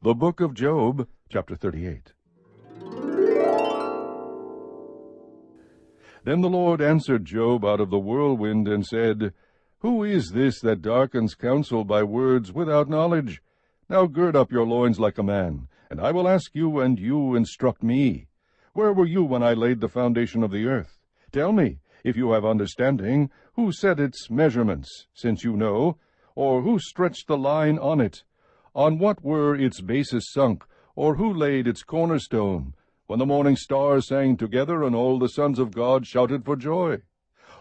The Book of Job, chapter 38. Then the Lord answered Job out of the whirlwind, and said, Who is this that darkens counsel by words without knowledge? Now gird up your loins like a man, and I will ask you, and you instruct me. Where were you when I laid the foundation of the earth? Tell me, if you have understanding, who set its measurements, since you know? Or who stretched the line on it? On what were its bases sunk, or who laid its cornerstone, when the morning stars sang together, and all the sons of God shouted for joy?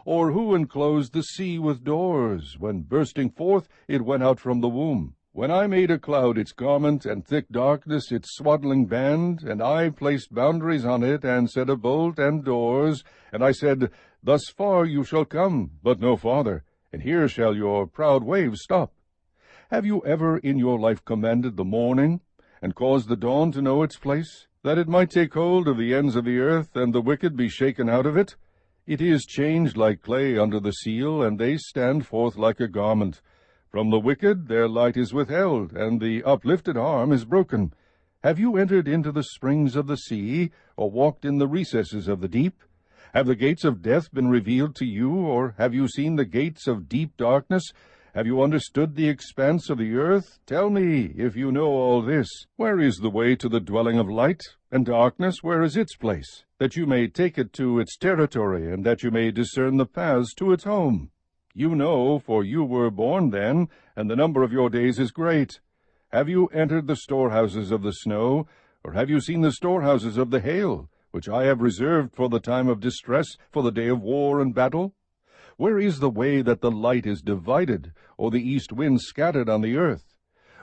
Or who enclosed the sea with doors, when bursting forth it went out from the womb? When I made a cloud its garment, and thick darkness its swaddling band, and I placed boundaries on it, and set a bolt and doors, and I said, Thus far you shall come, but no farther, and here shall your proud waves stop. Have you ever in your life commanded the morning, and caused the dawn to know its place, that it might take hold of the ends of the earth, and the wicked be shaken out of it? It is changed like clay under the seal, and they stand forth like a garment. From the wicked their light is withheld, and the uplifted arm is broken. Have you entered into the springs of the sea, or walked in the recesses of the deep? Have the gates of death been revealed to you, or have you seen the gates of deep darkness? Have you understood the expanse of the earth? Tell me, if you know all this, where is the way to the dwelling of light? And darkness, where is its place? That you may take it to its territory, and that you may discern the paths to its home. You know, for you were born then, and the number of your days is great. Have you entered the storehouses of the snow, or have you seen the storehouses of the hail, which I have reserved for the time of distress, for the day of war and battle? Where is the way that the light is divided, or the east wind scattered on the earth?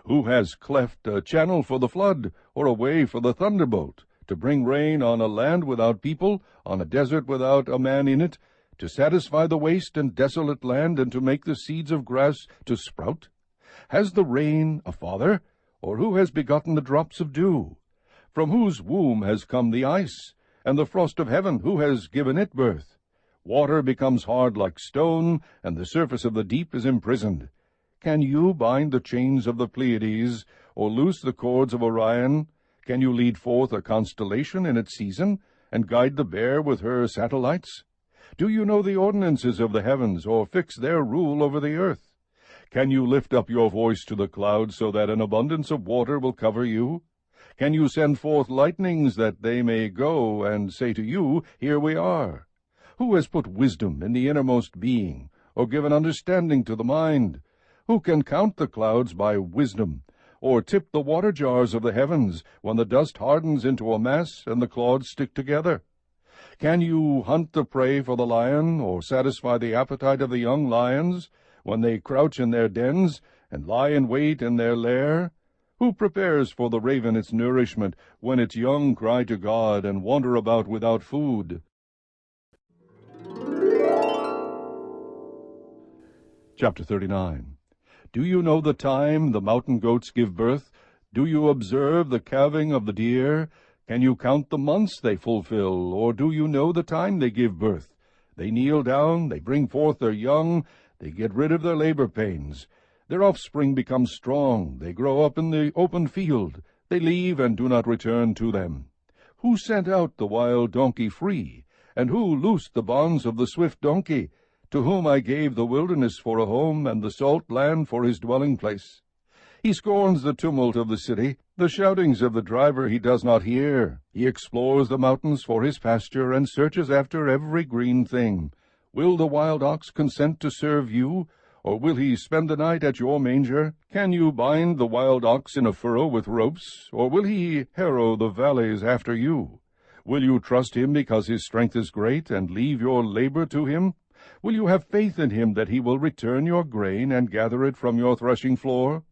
Who has cleft a channel for the flood, or a way for the thunderbolt, to bring rain on a land without people, on a desert without a man in it, to satisfy the waste and desolate land, and to make the seeds of grass to sprout? Has the rain a father, or who has begotten the drops of dew? From whose womb has come the ice, and the frost of heaven, who has given it birth? Water becomes hard like stone, and the surface of the deep is imprisoned. Can you bind the chains of the Pleiades, or loose the cords of Orion? Can you lead forth a constellation in its season, and guide the Bear with her satellites? Do you know the ordinances of the heavens, or fix their rule over the earth? Can you lift up your voice to the clouds, so that an abundance of water will cover you? Can you send forth lightnings, that they may go and say to you, Here we are? Who has put wisdom in the innermost being, or given understanding to the mind? Who can count the clouds by wisdom, or tip the water jars of the heavens, when the dust hardens into a mass, and the clods stick together? Can you hunt the prey for the lion, or satisfy the appetite of the young lions, when they crouch in their dens, and lie in wait in their lair? Who prepares for the raven its nourishment, when its young cry to God, and wander about without food? Chapter 39. Do you know the time the mountain goats give birth? Do you observe the calving of the deer? Can you count the months they fulfill, or do you know the time they give birth? They kneel down, they bring forth their young, they get rid of their labor pains. Their offspring become strong, they grow up in the open field, they leave and do not return to them. Who sent out the wild donkey free, and who loosed the bonds of the swift donkey? To whom I gave the wilderness for a home, and the salt land for his dwelling place. He scorns the tumult of the city, the shoutings of the driver he does not hear. He explores the mountains for his pasture, and searches after every green thing. Will the wild ox consent to serve you, or will he spend the night at your manger? Can you bind the wild ox in a furrow with ropes, or will he harrow the valleys after you? Will you trust him because his strength is great, and leave your labor to him? Will you have faith in him that he will return your grain and gather it from your threshing floor?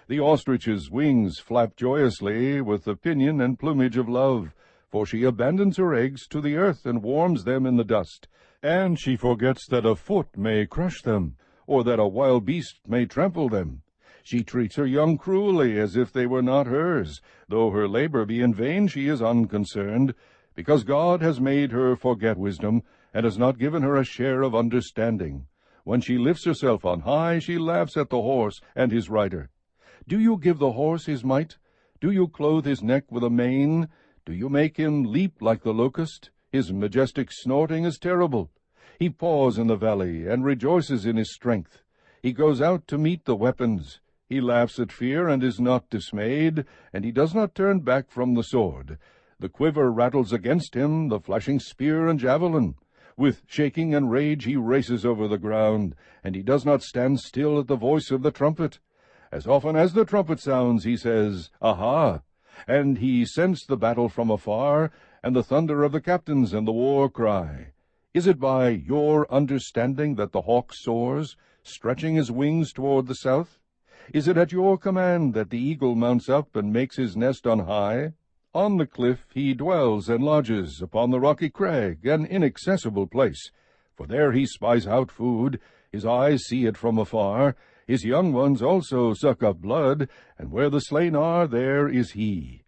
The ostrich's wings flap joyously with the pinion and plumage of love, for she abandons her eggs to the earth and warms them in the dust, and she forgets that a foot may crush them, or that a wild beast may trample them. She treats her young cruelly, as if they were not hers. Though her labor be in vain, she is unconcerned, because God has made her forget wisdom, and has not given her a share of understanding. When she lifts herself on high, she laughs at the horse and his rider. Do you give the horse his might? Do you clothe his neck with a mane? Do you make him leap like the locust? His majestic snorting is terrible. He paws in the valley, and rejoices in his strength. He goes out to meet the weapons. He laughs at fear, and is not dismayed, and he does not turn back from the sword. The quiver rattles against him, the flashing spear and javelin. With shaking and rage he races over the ground, and he does not stand still at the voice of the trumpet. As often as the trumpet sounds, he says, Aha! And he scents the battle from afar, and the thunder of the captains and the war cry. Is it by your understanding that the hawk soars, stretching his wings toward the south? Is it at your command that the eagle mounts up and makes his nest on high? On the cliff he dwells and lodges, upon the rocky crag, an inaccessible place. For there he spies out food, his eyes see it from afar. His young ones also suck up blood, and where the slain are, there is he.